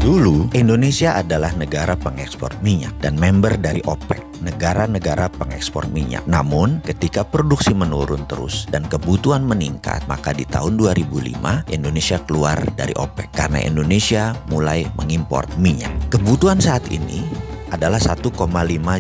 Dulu, Indonesia adalah negara pengekspor minyak dan member dari OPEC, negara-negara pengekspor minyak. Namun, ketika produksi menurun terus dan kebutuhan meningkat, maka di tahun 2005 Indonesia keluar dari OPEC karena Indonesia mulai mengimpor minyak. Kebutuhan saat ini adalah 1,5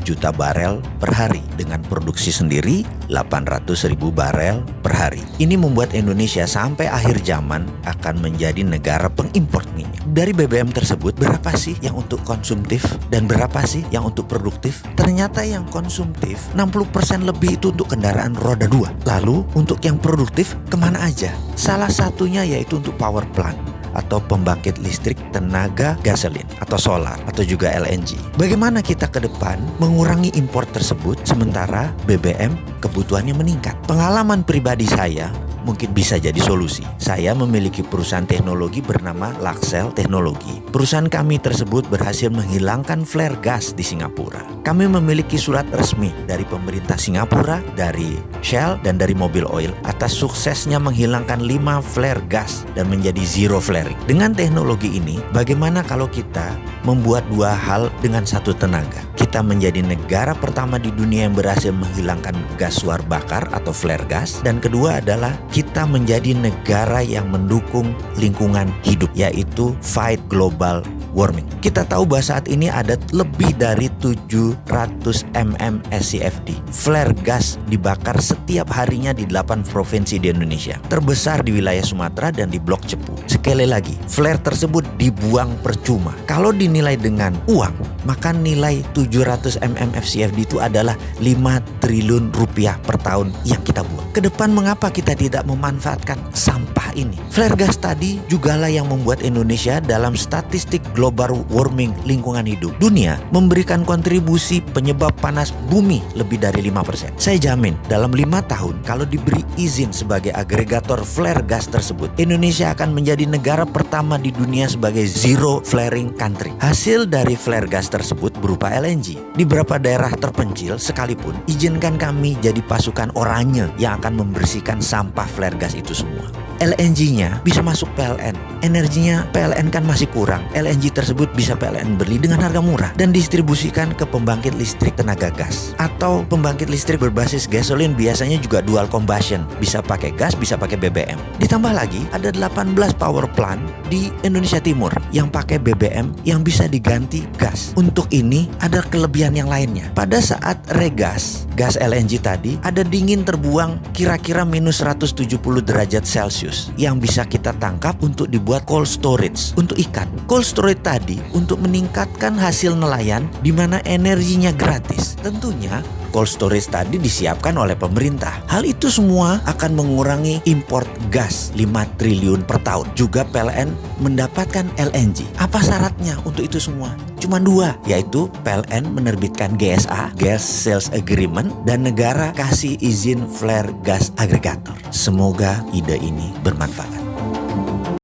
juta barel per hari dengan produksi sendiri 800.000 barel per hari. Ini membuat Indonesia sampai akhir zaman akan menjadi negara pengimpor minyak. Dari BBM tersebut, berapa sih yang untuk konsumtif dan berapa sih yang untuk produktif? Ternyata yang konsumtif 60% lebih itu untuk kendaraan roda 2. Lalu untuk yang produktif kemana aja? Salah satunya yaitu untuk power plant atau pembangkit listrik tenaga gasolin atau solar atau juga LNG. Bagaimana kita ke depan mengurangi impor tersebut sementara BBM kebutuhannya meningkat? Pengalaman pribadi saya mungkin bisa jadi solusi. Saya memiliki perusahaan teknologi bernama Laxel Teknologi. Perusahaan kami tersebut berhasil menghilangkan flare gas di Singapura. Kami memiliki surat resmi dari pemerintah Singapura, dari Shell, dan dari Mobil Oil atas suksesnya menghilangkan 5 flare gas dan menjadi zero flaring. Dengan teknologi ini, bagaimana kalau kita membuat dua hal dengan satu tenaga? Kita menjadi negara pertama di dunia yang berhasil menghilangkan gas suar bakar atau flare gas, dan kedua adalah kita menjadi negara yang mendukung lingkungan hidup, yaitu fight global warming. Kita tahu bahwa saat ini ada lebih dari 700 mm SCFD flare gas dibakar setiap harinya di 8 provinsi di Indonesia, terbesar di wilayah Sumatera dan di Blok Cepu. Sekali lagi, flare tersebut dibuang percuma. Kalau dinilai dengan uang, maka nilai 700 mm FCFD itu adalah 5 triliun rupiah per tahun yang kita buang. Kedepan mengapa kita tidak memanfaatkan sampah ini? Flare gas tadi jugalah yang membuat Indonesia dalam statistik global warming lingkungan hidup dunia memberikan kontribusi penyebab panas bumi lebih dari 5%. Saya jamin dalam 5 tahun kalau diberi izin sebagai agregator flare gas tersebut, Indonesia akan menjadi negara pertama di dunia sebagai zero flaring country. Hasil dari flare gas tersebut berupa LNG. Di beberapa daerah terpencil sekalipun, izinkan kami jadi pasukan oranye yang akan membersihkan sampah flare gas itu semua. LNG-nya bisa masuk PLN. Energinya PLN kan masih kurang. LNG tersebut bisa PLN beli dengan harga murah dan distribusikan ke pembangkit listrik tenaga gas atau pembangkit listrik berbasis gasolin, biasanya juga dual combustion, bisa pakai gas, bisa pakai BBM. Ditambah lagi ada 18 power plant di Indonesia Timur yang pakai BBM yang bisa diganti gas. Untuk ini ada kelebihan yang lainnya. Pada saat regas gas LNG tadi, ada dingin terbuang kira-kira minus 170 derajat Celcius yang bisa kita tangkap untuk dibuat cold storage untuk ikan. Cold storage tadi untuk meningkatkan hasil nelayan di mana energinya gratis. Tentunya cold storage tadi disiapkan oleh pemerintah. Hal itu semua akan mengurangi import gas 5 triliun per tahun. Juga PLN mendapatkan LNG. Apa syaratnya untuk itu semua? Cuma 2, yaitu PLN menerbitkan GSA, Gas Sales Agreement, dan negara kasih izin flare gas agregator. Semoga ide ini bermanfaat.